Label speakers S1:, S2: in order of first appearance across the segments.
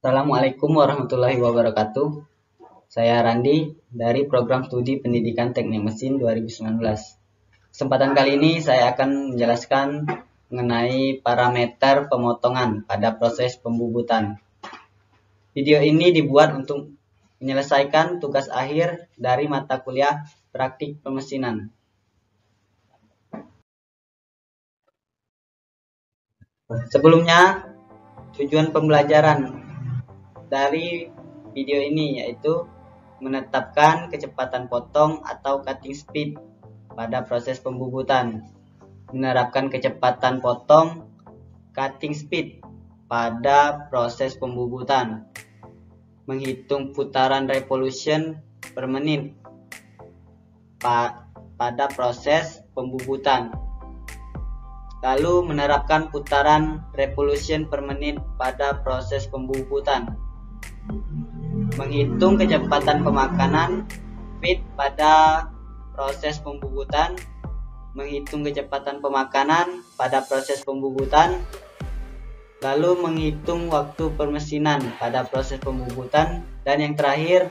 S1: Assalamualaikum warahmatullahi wabarakatuh. Saya Randi dari Program Studi Pendidikan Teknik Mesin 2019. Kesempatan kali ini saya akan menjelaskan mengenai parameter pemotongan pada proses pembubutan. Video ini dibuat untuk menyelesaikan tugas akhir dari mata kuliah praktik pemesinan. Sebelumnya, tujuan pembelajaran dari video ini yaitu menetapkan kecepatan potong atau cutting speed pada proses pembubutan, menerapkan kecepatan potong cutting speed pada proses pembubutan, menghitung putaran revolution per menit pada proses pembubutan, lalu menerapkan putaran revolution per menit pada proses pembubutan, menghitung kecepatan pemakanan feed pada proses pembubutan, menghitung kecepatan pemakanan pada proses pembubutan, lalu menghitung waktu permesinan pada proses pembubutan, dan yang terakhir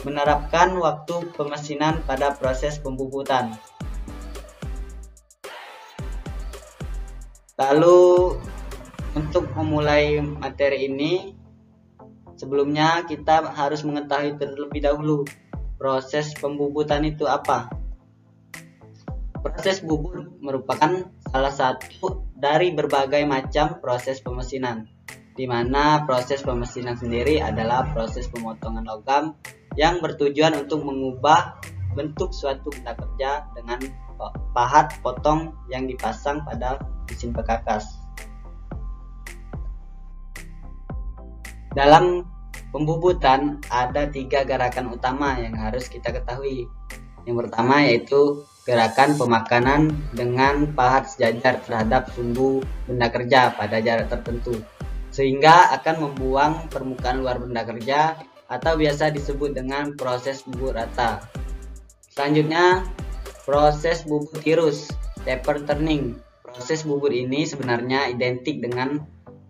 S1: menerapkan waktu pemesinan pada proses pembubutan. Lalu untuk memulai materi ini, sebelumnya kita harus mengetahui terlebih dahulu proses pembubutan itu apa. Proses bubut merupakan salah satu dari berbagai macam proses pemesinan, di mana proses pemesinan sendiri adalah proses pemotongan logam yang bertujuan untuk mengubah bentuk suatu benda kerja dengan pahat potong yang dipasang pada mesin pekakas. Dalam pembubutan ada 3 gerakan utama yang harus kita ketahui. Yang pertama yaitu gerakan pemakanan dengan pahat sejajar terhadap sumbu benda kerja pada jarak tertentu, sehingga akan membuang permukaan luar benda kerja atau biasa disebut dengan proses bubut rata. Selanjutnya, proses bubut tirus, taper turning. Proses bubut ini sebenarnya identik dengan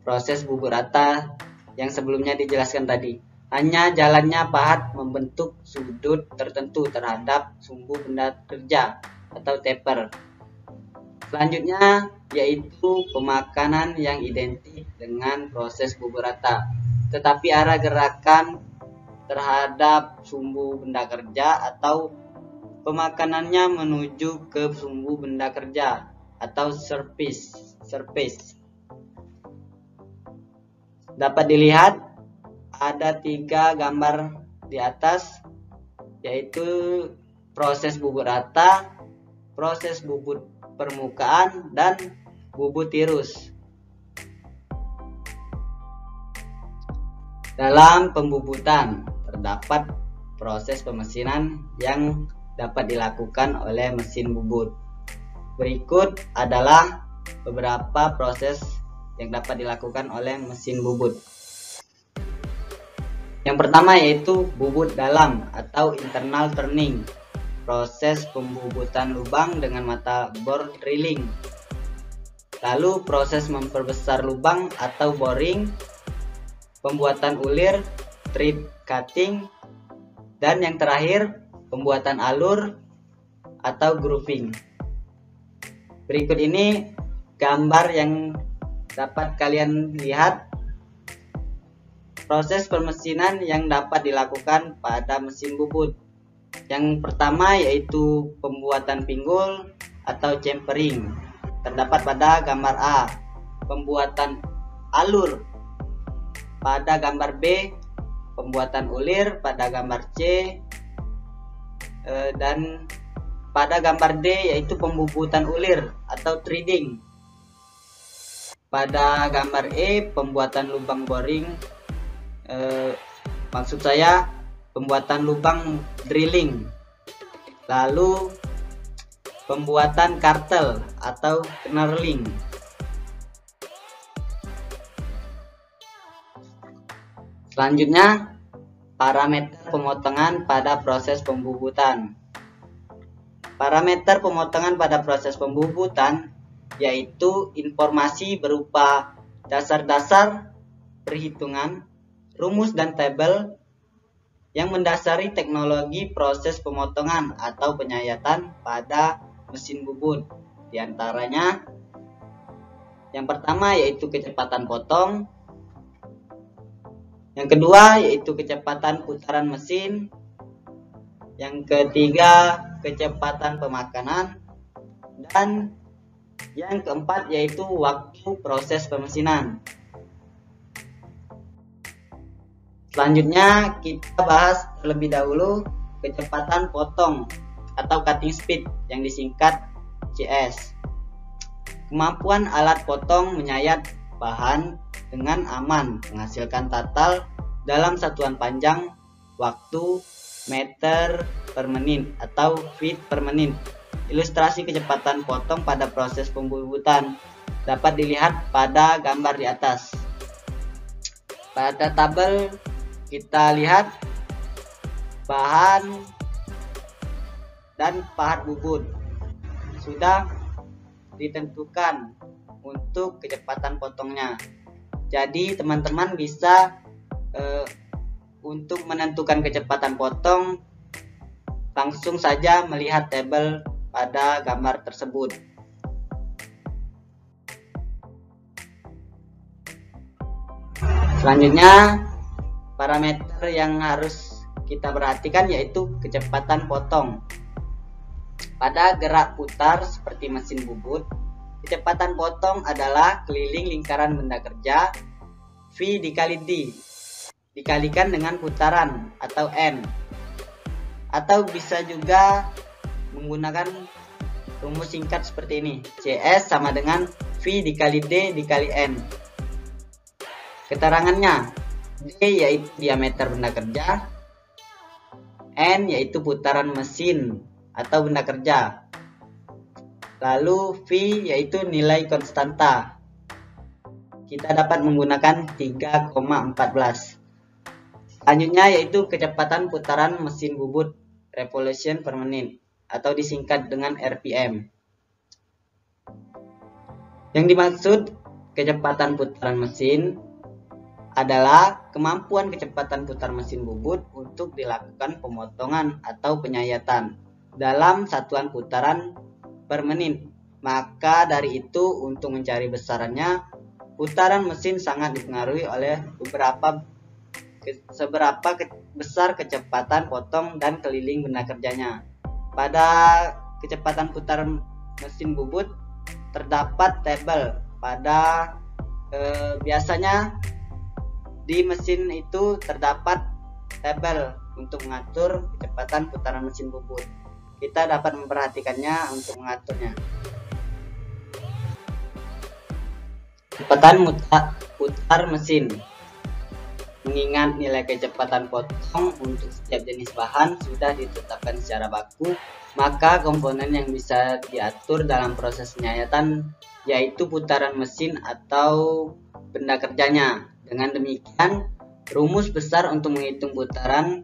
S1: proses bubut rata yang sebelumnya dijelaskan tadi. Hanya jalannya pahat membentuk sudut tertentu terhadap sumbu benda kerja atau taper. Selanjutnya yaitu pemakanan yang identik dengan proses bubut rata, tetapi arah gerakan terhadap sumbu benda kerja atau pemakanannya menuju ke sumbu benda kerja atau surface. Dapat dilihat ada 3 gambar di atas, yaitu proses bubut rata, proses bubut permukaan, dan bubut tirus. Dalam pembubutan terdapat proses pemesinan yang dapat dilakukan oleh mesin bubut. Berikut adalah beberapa proses yang dapat dilakukan oleh mesin bubut. Yang pertama yaitu bubut dalam atau internal turning, proses pembubutan lubang dengan mata bor drilling. Lalu proses memperbesar lubang atau boring, pembuatan ulir, strip cutting, dan yang terakhir pembuatan alur atau grooving. Berikut ini gambar yang dapat kalian lihat proses pemesinan yang dapat dilakukan pada mesin bubut. Yang pertama yaitu pembuatan pinggul atau chamfering, terdapat pada gambar A. Pembuatan alur pada gambar B, pembuatan ulir pada gambar C, dan pada gambar D yaitu pembubutan ulir atau threading. Pada gambar E pembuatan lubang boring, maksud saya pembuatan lubang drilling. Lalu pembuatan kartel atau knurling. Selanjutnya, parameter pemotongan pada proses pembubutan. Parameter pemotongan pada proses pembubutan yaitu informasi berupa dasar-dasar perhitungan rumus dan tabel yang mendasari teknologi proses pemotongan atau penyayatan pada mesin bubut. Di antaranya yang pertama yaitu kecepatan potong, yang kedua yaitu kecepatan putaran mesin, yang ketiga kecepatan pemakanan, dan yang keempat yaitu waktu proses pemesinan. Selanjutnya kita bahas terlebih dahulu kecepatan potong atau cutting speed yang disingkat CS. Kemampuan alat potong menyayat bahan dengan aman menghasilkan total dalam satuan panjang waktu meter per menit atau feet per menit. Ilustrasi kecepatan potong pada proses pembubutan dapat dilihat pada gambar di atas. Pada tabel kita lihat bahan dan pahat bubut sudah ditentukan untuk kecepatan potongnya. Jadi teman-teman bisa untuk menentukan kecepatan potong langsung saja melihat tabel pada gambar tersebut. Selanjutnya parameter yang harus kita perhatikan yaitu kecepatan potong. Pada gerak putar seperti mesin bubut, kecepatan potong adalah keliling lingkaran benda kerja V dikali D dikalikan dengan putaran atau N. Atau bisa juga menggunakan rumus singkat seperti ini. CS sama dengan V dikali D dikali N. Keterangannya, D yaitu diameter benda kerja, N yaitu putaran mesin atau benda kerja, lalu V yaitu nilai konstanta. Kita dapat menggunakan 3,14. Selanjutnya yaitu kecepatan putaran mesin bubut revolution per menit atau disingkat dengan RPM. Yang dimaksud kecepatan putaran mesin adalah kemampuan kecepatan putar mesin bubut untuk dilakukan pemotongan atau penyayatan dalam satuan putaran per menit. Maka dari itu untuk mencari besarannya, putaran mesin sangat dipengaruhi oleh seberapa besar kecepatan potong dan keliling benda kerjanya. Pada kecepatan putar mesin bubut terdapat tabel pada biasanya di mesin itu terdapat tabel untuk mengatur kecepatan putaran mesin bubut. Kita dapat memperhatikannya untuk mengaturnya. Kecepatan putar mesin. Mengingat nilai kecepatan potong untuk setiap jenis bahan sudah ditetapkan secara baku, maka komponen yang bisa diatur dalam proses penyayatan yaitu putaran mesin atau benda kerjanya. Dengan demikian, rumus besar untuk menghitung putaran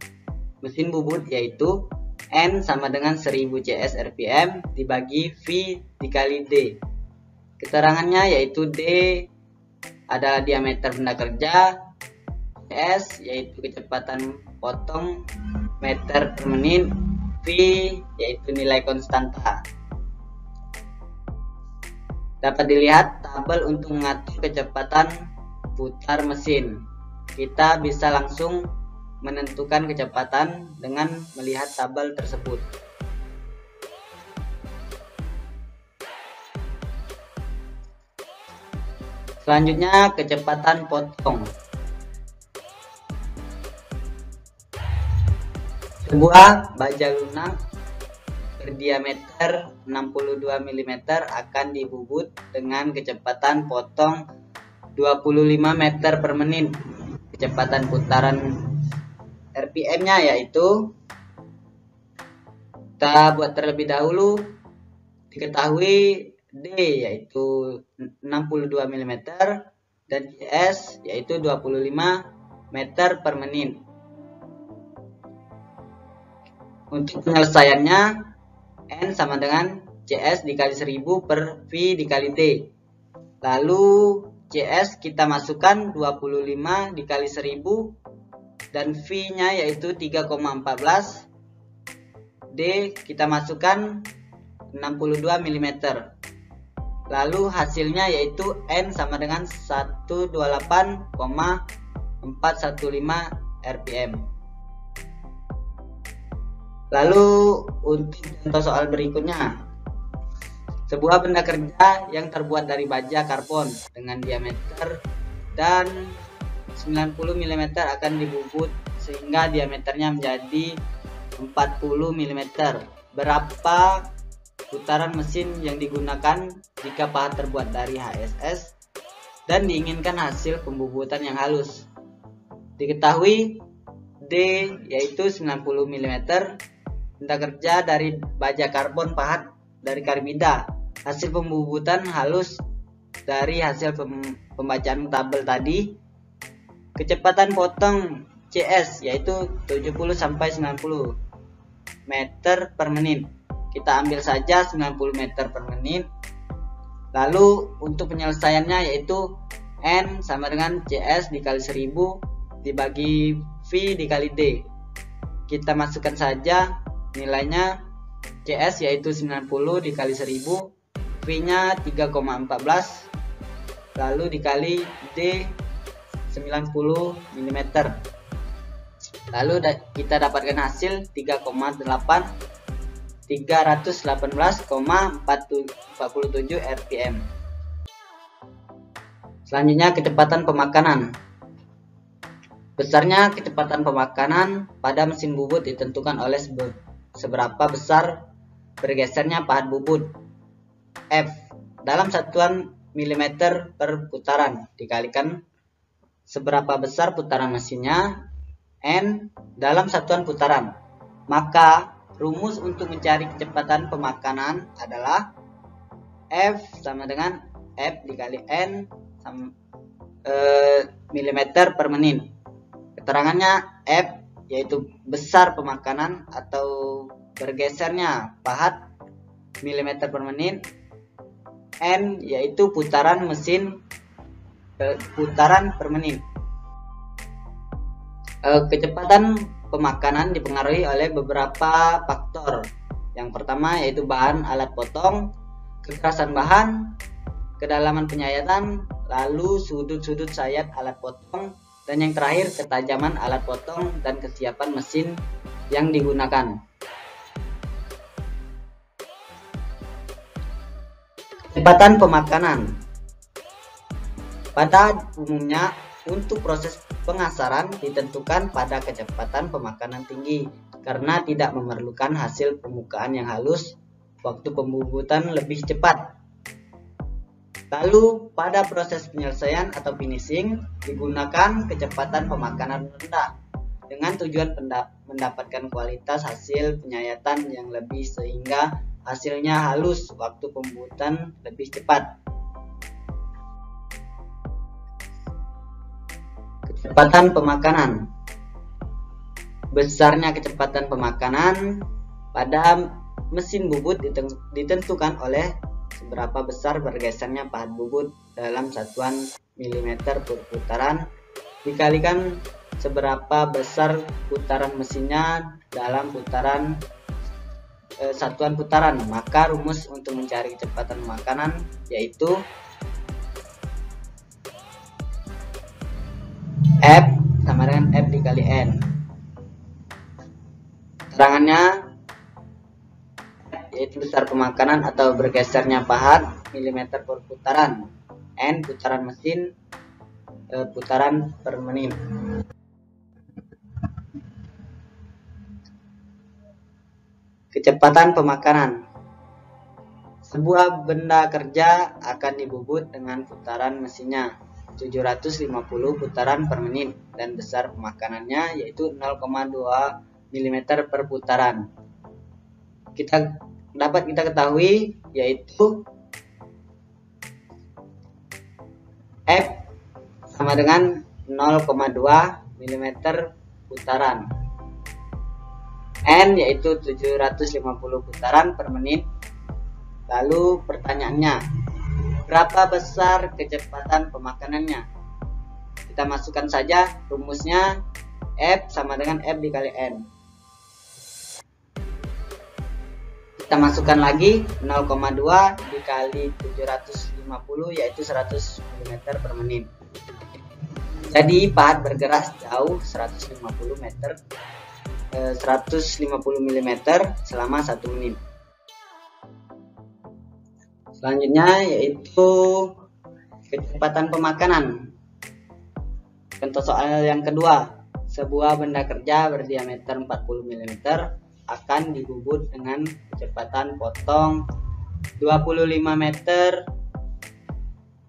S1: mesin bubut yaitu N sama dengan 1000 CS RPM dibagi V dikali D. Keterangannya yaitu D adalah diameter benda kerja, CS yaitu kecepatan potong meter per menit, V yaitu nilai konstanta. Dapat dilihat tabel untuk mengatur kecepatan putar mesin. Kita bisa langsung menentukan kecepatan dengan melihat tabel tersebut. Selanjutnya kecepatan potong. Sebuah baja lunak berdiameter 62 mm akan dibubut dengan kecepatan potong 25 meter per menit. Kecepatan putaran RPM-nya yaitu, kita buat terlebih dahulu, diketahui D yaitu 62 mm dan CS yaitu 25 meter per menit. Untuk penyelesaiannya, N sama dengan CS dikali 1000 per V dikali D. Lalu CS kita masukkan 25 dikali 1000 dan V-nya yaitu 3,14. D kita masukkan 62 mm. Lalu hasilnya yaitu N sama dengan 128,415 rpm. Lalu untuk contoh soal berikutnya, sebuah benda kerja yang terbuat dari baja karbon dengan diameter dan 90 mm akan dibubut sehingga diameternya menjadi 40 mm. Berapa putaran mesin yang digunakan jika pahat terbuat dari HSS dan diinginkan hasil pembubutan yang halus? Diketahui D yaitu 90 mm, benda kerja dari baja karbon, pahat dari karbida. Hasil pembubutan halus dari hasil pembacaan tabel tadi. Kecepatan potong CS yaitu 70 sampai 90 meter per menit. Kita ambil saja 90 meter per menit. Lalu untuk penyelesaiannya yaitu N sama dengan CS dikali 1000 dibagi V dikali D. Kita masukkan saja nilainya. CS yaitu 90 dikali 1000, V-nya 3,14, lalu dikali D 90 mm. Lalu kita dapatkan hasil 318,47 rpm. Selanjutnya kecepatan pemakanan. Besarnya kecepatan pemakanan pada mesin bubut ditentukan oleh seberapa besar bergesernya pahat bubut F dalam satuan milimeter per putaran dikalikan seberapa besar putaran mesinnya N dalam satuan putaran. Maka rumus untuk mencari kecepatan pemakanan adalah F sama dengan F dikali N milimeter per menit. Keterangannya F yaitu besar pemakanan atau bergesernya pahat milimeter per menit. N yaitu putaran mesin putaran per menit. Kecepatan pemakanan dipengaruhi oleh beberapa faktor. Yang pertama yaitu bahan alat potong, kekerasan bahan, kedalaman penyayatan, lalu sudut-sudut sayat alat potong, dan yang terakhir ketajaman alat potong dan kesiapan mesin yang digunakan. Kecepatan pemakanan. Pada umumnya untuk proses pengasaran ditentukan pada kecepatan pemakanan tinggi karena tidak memerlukan hasil permukaan yang halus, waktu pembubutan lebih cepat. Lalu pada proses penyelesaian atau finishing digunakan kecepatan pemakanan rendah dengan tujuan mendapatkan kualitas hasil penyayatan yang lebih sehingga hasilnya halus, waktu pembubutan lebih cepat. Kecepatan pemakanan. Besarnya kecepatan pemakanan pada mesin bubut ditentukan oleh seberapa besar bergesernya pahat bubut dalam satuan milimeter per putaran dikalikan seberapa besar putaran mesinnya dalam putaran satuan putaran. Maka rumus untuk mencari kecepatan pemakanan yaitu F sama dengan F dikali N. Keterangannya yaitu besar pemakanan atau bergesernya pahat milimeter per putaran, N putaran mesin putaran per menit. Kecepatan pemakanan. Sebuah benda kerja akan dibubut dengan putaran mesinnya 750 putaran per menit dan besar pemakanannya yaitu 0,2 mm per putaran. Dapat kita ketahui yaitu F sama dengan 0,2 mm putaran, N yaitu 750 putaran per menit. Lalu pertanyaannya, Berapa besar kecepatan pemakanannya? Kita masukkan saja rumusnya, F sama dengan F dikali N. Kita masukkan lagi 0,2 dikali 750 yaitu 100 mm per menit. Jadi pahat bergerak sejauh 150 mm selama 1 menit. Selanjutnya yaitu kecepatan pemakanan. Contoh soal yang kedua, sebuah benda kerja berdiameter 40 mm akan dibubut dengan kecepatan potong 25 meter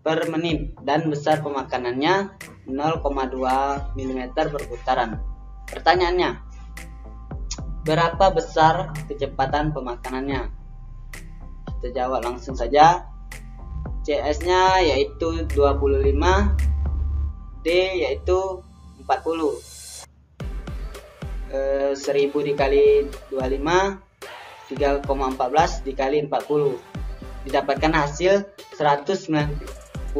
S1: per menit dan besar pemakanannya 0,2 mm per putaran. Pertanyaannya, berapa besar kecepatan pemakanannya? Kita jawab langsung saja. CS-nya yaitu 25, D yaitu 40. 1000 dikali 25 3,14 dikali 40 didapatkan hasil 199,044.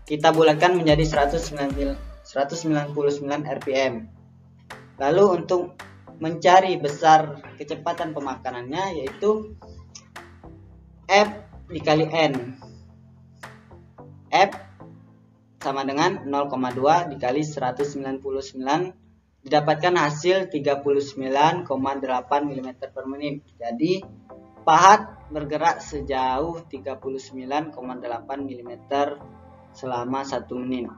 S1: Kita bulatkan menjadi 199 rpm. Lalu untuk mencari besar kecepatan pemakanannya yaitu F dikali N. F sama dengan 0,2 dikali 199 didapatkan hasil 39,8 mm per menit. Jadi pahat bergerak sejauh 39,8 mm selama 1 menit.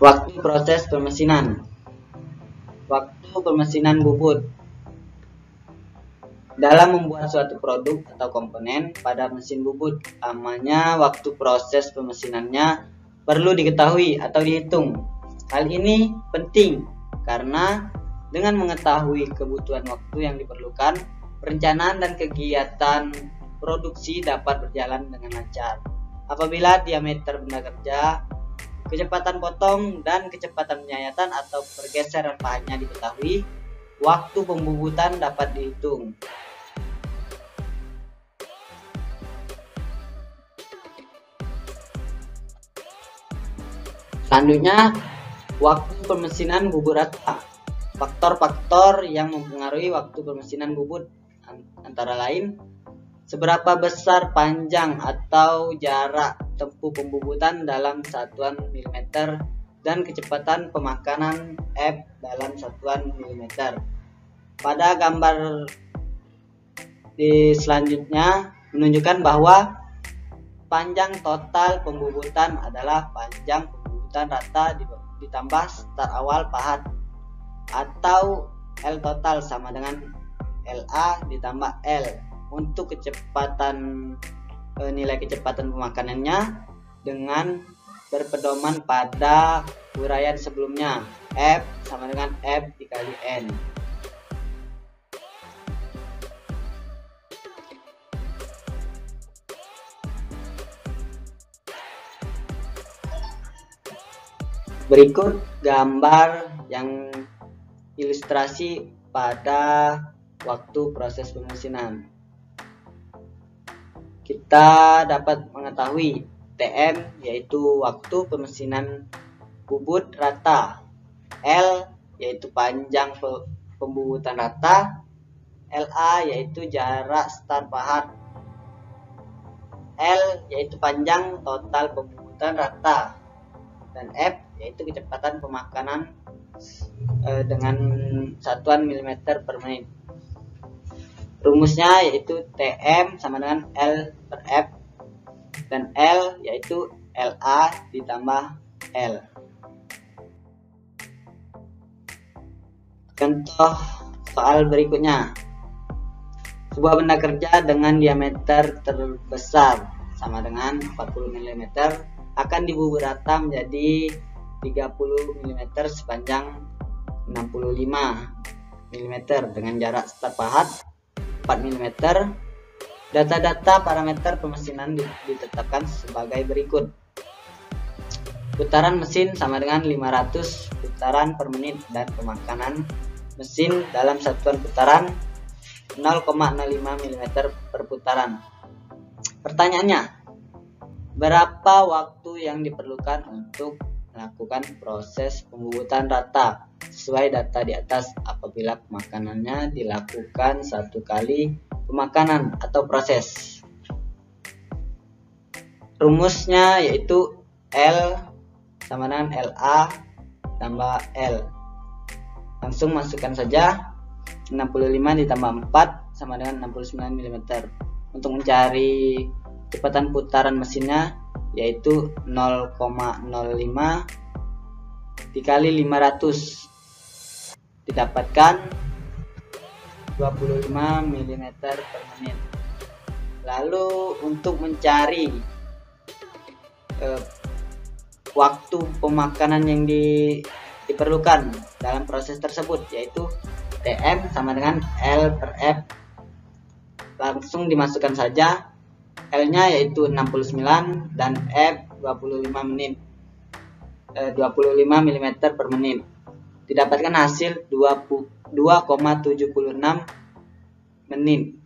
S1: Waktu proses pemesinan. Waktu pemesinan bubut. Dalam membuat suatu produk atau komponen pada mesin bubut, lamanya waktu proses pemesinannya perlu diketahui atau dihitung. Hal ini penting karena dengan mengetahui kebutuhan waktu yang diperlukan, perencanaan dan kegiatan produksi dapat berjalan dengan lancar. Apabila diameter benda kerja, kecepatan potong dan kecepatan penyayatan atau pergeseran pahatnya diketahui, waktu pembubutan dapat dihitung. Selanjutnya, waktu pemesinan bubut rata. Faktor-faktor yang mempengaruhi waktu pemesinan bubut antara lain seberapa besar panjang atau jarak tempuh pembubutan dalam satuan milimeter dan kecepatan pemakanan F dalam satuan milimeter. Pada gambar di selanjutnya menunjukkan bahwa panjang total pembubutan adalah panjang pembubutan rata ditambah start awal pahat, atau L total sama dengan LA ditambah L. Untuk kecepatan nilai kecepatan pemakanannya dengan berpedoman pada uraian sebelumnya, F sama dengan F dikali N. Berikut gambar yang ilustrasi pada waktu proses pemesinan. Kita dapat mengetahui TM yaitu waktu pemesinan bubut rata, L yaitu panjang pembubutan rata, LA yaitu jarak start pahat, L yaitu panjang total pembubutan rata, dan F yaitu kecepatan pemakanan dengan satuan milimeter per menit. Rumusnya yaitu TM sama dengan L per F, dan L yaitu LA ditambah L. Contoh soal berikutnya. Sebuah benda kerja dengan diameter terbesar sama dengan 40 mm akan dibubut rata menjadi 30 mm sepanjang 65 mm dengan jarak start pahat 4 mm. Data-data parameter pemesinan ditetapkan sebagai berikut. Putaran mesin sama dengan 500 putaran per menit dan pemakanan mesin dalam satuan putaran 0,05 mm per putaran. Pertanyaannya, berapa waktu yang diperlukan untuk melakukan proses pembubutan rata sesuai data di atas apabila pemakanannya dilakukan satu kali pemakanan atau proses? Rumusnya yaitu L sama dengan LA tambah L. Langsung masukkan saja 65 ditambah 4 sama dengan 69 mm. Untuk mencari kecepatan putaran mesinnya yaitu 0,05 dikali 500 didapatkan 25 mm per menit. Lalu untuk mencari waktu pemakanan yang diperlukan dalam proses tersebut yaitu Tm sama dengan L per F. Langsung dimasukkan saja L nya yaitu 69 dan F 25 mm per menit. Didapatkan hasil 2,76 menit.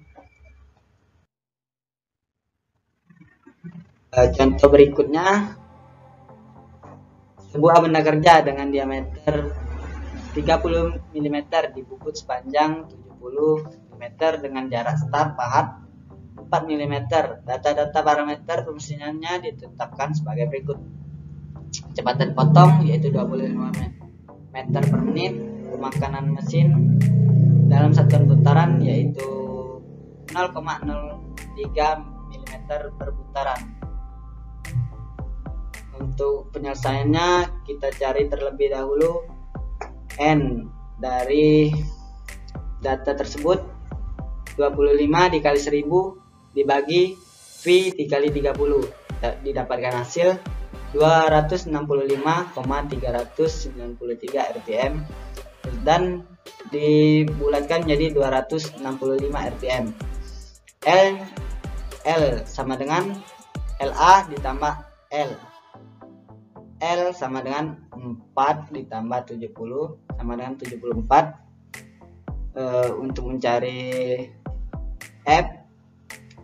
S1: Contoh berikutnya, sebuah benda kerja dengan diameter 30 mm dibubut sepanjang 70 mm dengan jarak start pahat 4 mm. Data-data parameter pemesinannya ditetapkan sebagai berikut. Kecepatan potong yaitu 25 meter per menit. Pemakanan mesin dalam satuan putaran yaitu 0,03 mm per putaran. Untuk penyelesaiannya kita cari terlebih dahulu N dari data tersebut. 25 dikali 1000 dibagi V dikali 30 didapatkan hasil 265,393 rpm dan dibulatkan jadi 265 rpm. L sama dengan LA ditambah L sama dengan 4 ditambah 70 sama dengan 74. Untuk mencari F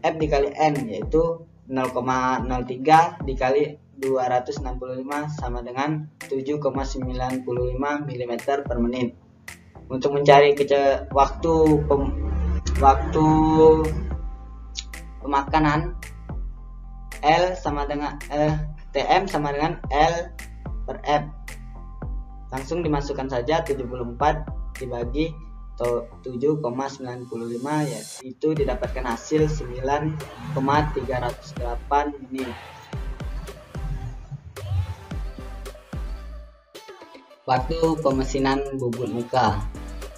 S1: dikali N yaitu 0,03 dikali 265 sama dengan 7,95 mm per menit. Untuk mencari waktu pemakanan L sama dengan Tm sama dengan L per F. Langsung dimasukkan saja 74 dibagi 7,95 yaitu didapatkan hasil 9,308 menit. Waktu pemesinan bubut muka.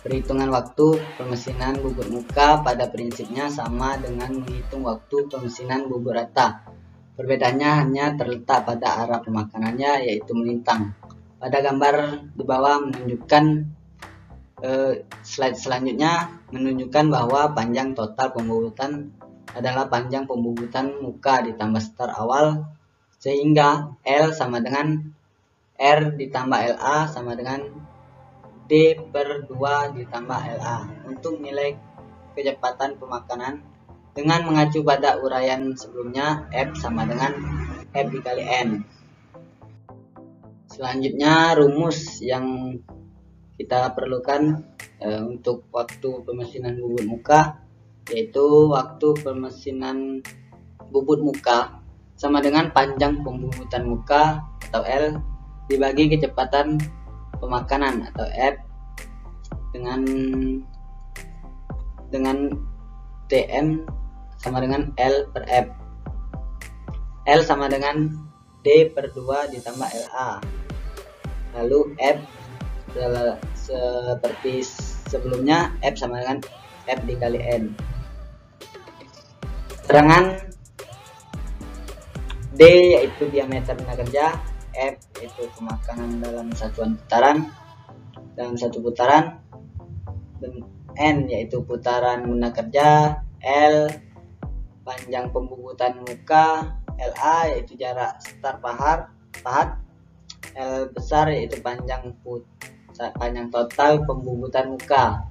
S1: Perhitungan waktu pemesinan bubut muka pada prinsipnya sama dengan menghitung waktu pemesinan bubut rata. Perbedaannya hanya terletak pada arah pemakanannya yaitu melintang. Pada gambar di bawah menunjukkan slide selanjutnya menunjukkan bahwa panjang total pembubutan adalah panjang pembubutan muka ditambah start awal sehingga L sama dengan R ditambah LA sama dengan D per 2 ditambah LA. Untuk nilai kecepatan pemakanan dengan mengacu pada uraian sebelumnya, F sama dengan F dikali N. Selanjutnya rumus yang kita perlukan untuk waktu pemesinan bubut muka yaitu waktu pemesinan bubut muka sama dengan panjang pembubutan muka atau L dibagi kecepatan pemakanan atau F dengan Tm sama dengan L per F. L sama dengan D per 2 ditambah LA. Lalu F seperti sebelumnya, F sama dengan F dikali N. Keterangan D yaitu diameter benda kerja, F yaitu pemakanan dalam satu putaran, dan N yaitu putaran benda kerja, L panjang pembubutan muka, LA yaitu jarak start pahat, L besar yaitu panjang panjang total pembubutan muka,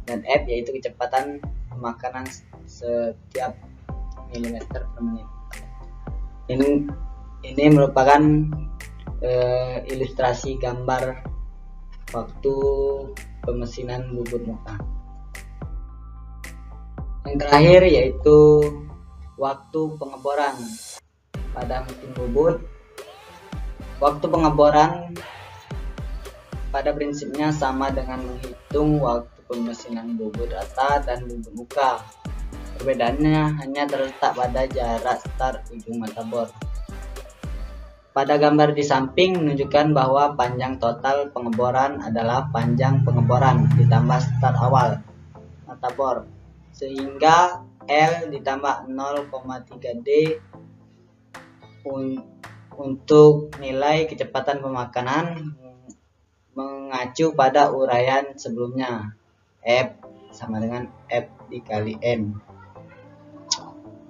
S1: dan F yaitu kecepatan pemakanan setiap milimeter per menit. Ini merupakan ilustrasi gambar waktu pemesinan bubut muka. Yang terakhir yaitu waktu pengeboran pada mesin bubut. Waktu pengeboran pada prinsipnya sama dengan menghitung waktu pemesinan bubut rata dan bubut muka. Perbedaannya hanya terletak pada jarak start ujung mata bor. Pada gambar di samping menunjukkan bahwa panjang total pengeboran adalah panjang pengeboran ditambah start awal mata bor, sehingga L ditambah 0,3 D untuk nilai kecepatan pemakanan mengacu pada uraian sebelumnya. F sama dengan F dikali N.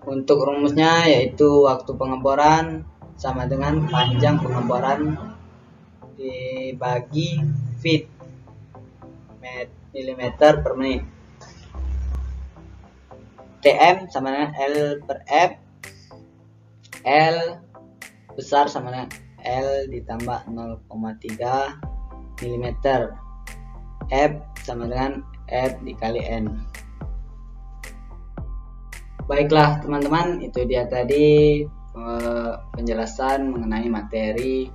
S1: Untuk rumusnya yaitu waktu pengeboran sama dengan panjang pengeboran dibagi feet milimeter per menit. TM sama dengan L per F. L besar sama dengan L ditambah 0,3 mm. F sama dengan F dikali N. Baiklah teman-teman, itu dia tadi penjelasan mengenai materi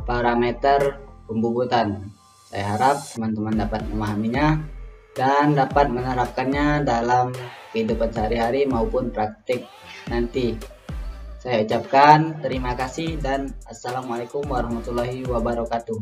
S1: parameter pembubutan. Saya harap teman-teman dapat memahaminya dan dapat menerapkannya dalam kehidupan sehari-hari maupun praktik nanti. Saya ucapkan terima kasih dan assalamualaikum warahmatullahi wabarakatuh.